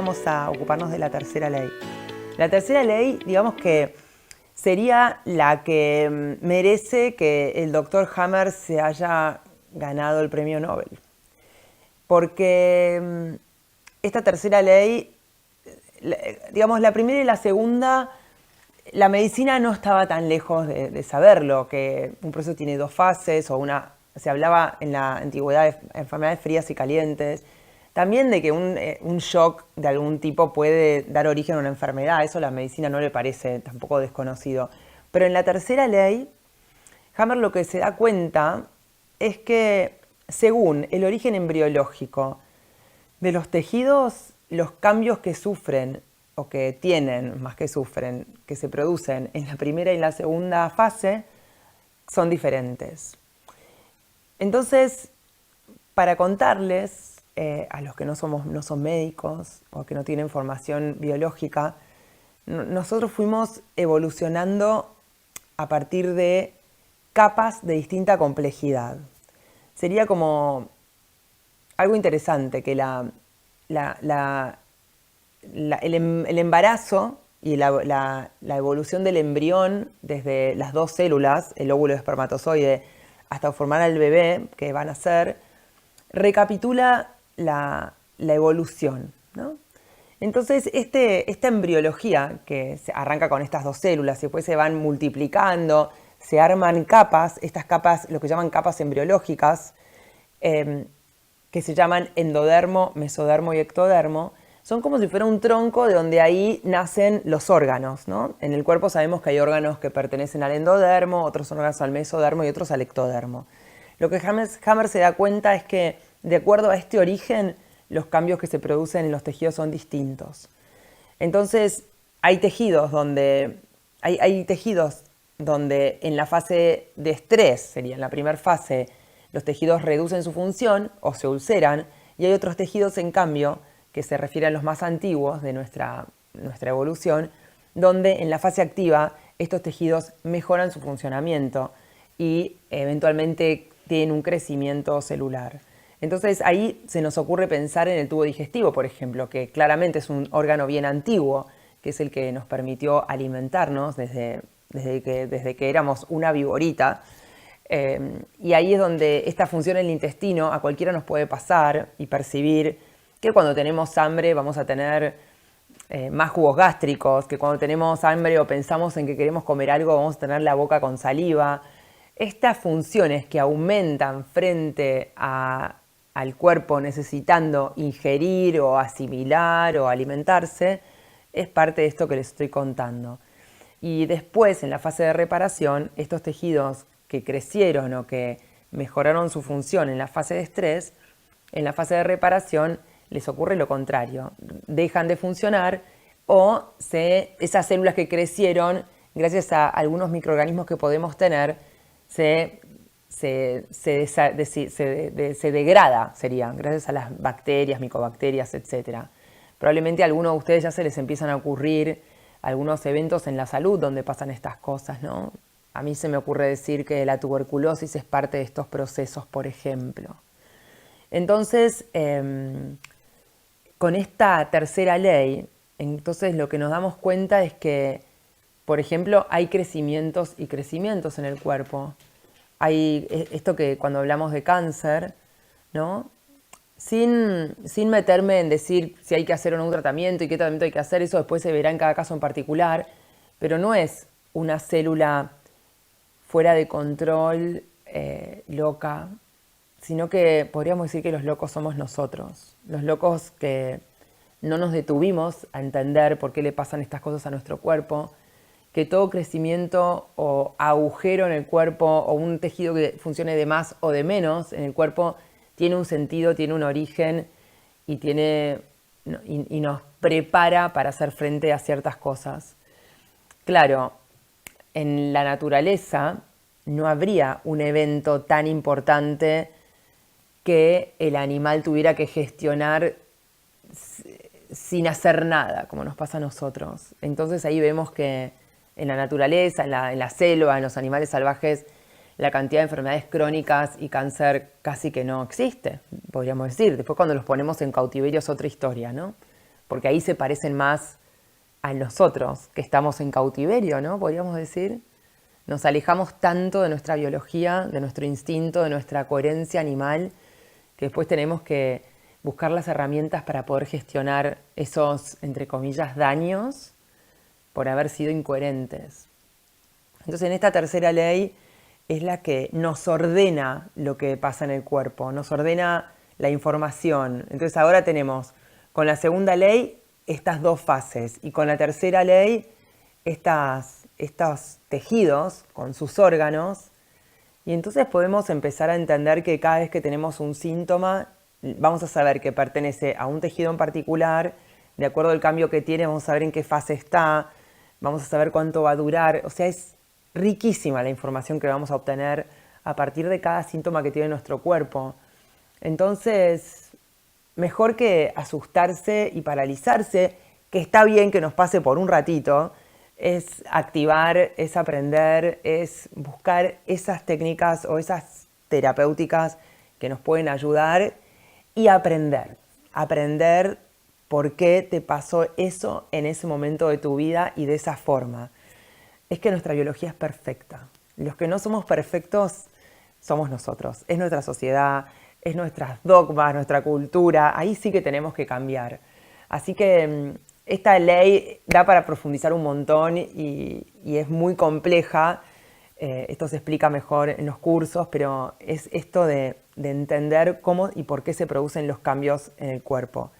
vamos a ocuparnos de la tercera ley. La tercera ley, digamos que sería la que merece que el doctor Hammer se haya ganado el premio Nobel. Porque esta tercera ley, digamos, la primera y la segunda, la medicina no estaba tan lejos de saberlo, que un proceso tiene dos fases, se hablaba en la antigüedad de enfermedades frías y calientes, también de que un shock de algún tipo puede dar origen a una enfermedad, eso a la medicina no le parece tampoco desconocido. Pero en la tercera ley, Hammer lo que se da cuenta es que según el origen embriológico de los tejidos, los cambios que sufren o que tienen, más que sufren, que se producen en la primera y la segunda fase, son diferentes. Entonces, para contarles a los que no son médicos o que no tienen formación biológica, nosotros fuimos evolucionando a partir de capas de distinta complejidad. Sería como algo interesante que el embarazo y la evolución del embrión desde las dos células, el óvulo y el espermatozoide, hasta formar al bebé que van a ser, recapitula la evolución, ¿no? Entonces, esta embriología que se arranca con estas dos células y después se van multiplicando, se arman capas, estas capas, lo que llaman capas embriológicas, que se llaman endodermo, mesodermo y ectodermo, son como si fuera un tronco de donde ahí nacen los órganos, ¿no? En el cuerpo sabemos que hay órganos que pertenecen al endodermo, otros órganos al mesodermo y otros al ectodermo. Lo que Hammer se da cuenta es que, de acuerdo a este origen, los cambios que se producen en los tejidos son distintos. Entonces, hay tejidos donde en la fase de estrés, sería en la primera fase, los tejidos reducen su función o se ulceran, y hay otros tejidos, en cambio, que se refieren a los más antiguos de nuestra evolución, donde en la fase activa estos tejidos mejoran su funcionamiento y eventualmente tienen un crecimiento celular. Entonces ahí se nos ocurre pensar en el tubo digestivo, por ejemplo, que claramente es un órgano bien antiguo, que es el que nos permitió alimentarnos desde que éramos una viborita. Y ahí es donde esta función en el intestino a cualquiera nos puede pasar y percibir que cuando tenemos hambre vamos a tener más jugos gástricos, que cuando tenemos hambre o pensamos en que queremos comer algo vamos a tener la boca con saliva. Estas funciones que aumentan frente al cuerpo necesitando ingerir o asimilar o alimentarse, es parte de esto que les estoy contando. Y después, en la fase de reparación, estos tejidos que crecieron o que mejoraron su función en la fase de estrés, en la fase de reparación les ocurre lo contrario, dejan de funcionar o esas células que crecieron, gracias a algunos microorganismos que podemos tener, se degrada, serían, gracias a las bacterias, micobacterias, etc. Probablemente a algunos de ustedes ya se les empiezan a ocurrir algunos eventos en la salud donde pasan estas cosas, ¿no? A mí se me ocurre decir que la tuberculosis es parte de estos procesos, por ejemplo. Entonces, con esta tercera ley, entonces lo que nos damos cuenta es que, por ejemplo, hay crecimientos y crecimientos en el cuerpo. Hay esto que cuando hablamos de cáncer, ¿no? Sin meterme en decir si hay que hacer o no un tratamiento y qué tratamiento hay que hacer, eso después se verá en cada caso en particular, pero no es una célula fuera de control, loca, sino que podríamos decir que los locos somos nosotros, los locos que no nos detuvimos a entender por qué le pasan estas cosas a nuestro cuerpo, que todo crecimiento o agujero en el cuerpo o un tejido que funcione de más o de menos en el cuerpo tiene un sentido, tiene un origen y nos prepara para hacer frente a ciertas cosas. Claro, en la naturaleza no habría un evento tan importante que el animal tuviera que gestionar sin hacer nada, como nos pasa a nosotros. Entonces ahí vemos que en la naturaleza, en la selva, en los animales salvajes, la cantidad de enfermedades crónicas y cáncer casi que no existe, podríamos decir. Después cuando los ponemos en cautiverio es otra historia, ¿no? porque ahí se parecen más a nosotros, que estamos en cautiverio, ¿no? Podríamos decir. Nos alejamos tanto de nuestra biología, de nuestro instinto, de nuestra coherencia animal, que después tenemos que buscar las herramientas para poder gestionar esos, entre comillas, daños por haber sido incoherentes. Entonces, en esta tercera ley es la que nos ordena lo que pasa en el cuerpo, nos ordena la información. Entonces, ahora tenemos con la segunda ley estas dos fases y con la tercera ley estos tejidos con sus órganos, y entonces podemos empezar a entender que cada vez que tenemos un síntoma vamos a saber que pertenece a un tejido en particular, de acuerdo al cambio que tiene vamos a saber en qué fase está, vamos a saber cuánto va a durar. O sea, es riquísima la información que vamos a obtener a partir de cada síntoma que tiene nuestro cuerpo. Entonces, mejor que asustarse y paralizarse, que está bien que nos pase por un ratito, es activar, es aprender, es buscar esas técnicas o esas terapéuticas que nos pueden ayudar y aprender por qué te pasó eso en ese momento de tu vida y de esa forma. Es que nuestra biología es perfecta. Los que no somos perfectos somos nosotros, es nuestra sociedad, es nuestras dogmas, nuestra cultura, ahí sí que tenemos que cambiar. Así que esta ley da para profundizar un montón y es muy compleja. Esto se explica mejor en los cursos, pero es esto de entender cómo y por qué se producen los cambios en el cuerpo.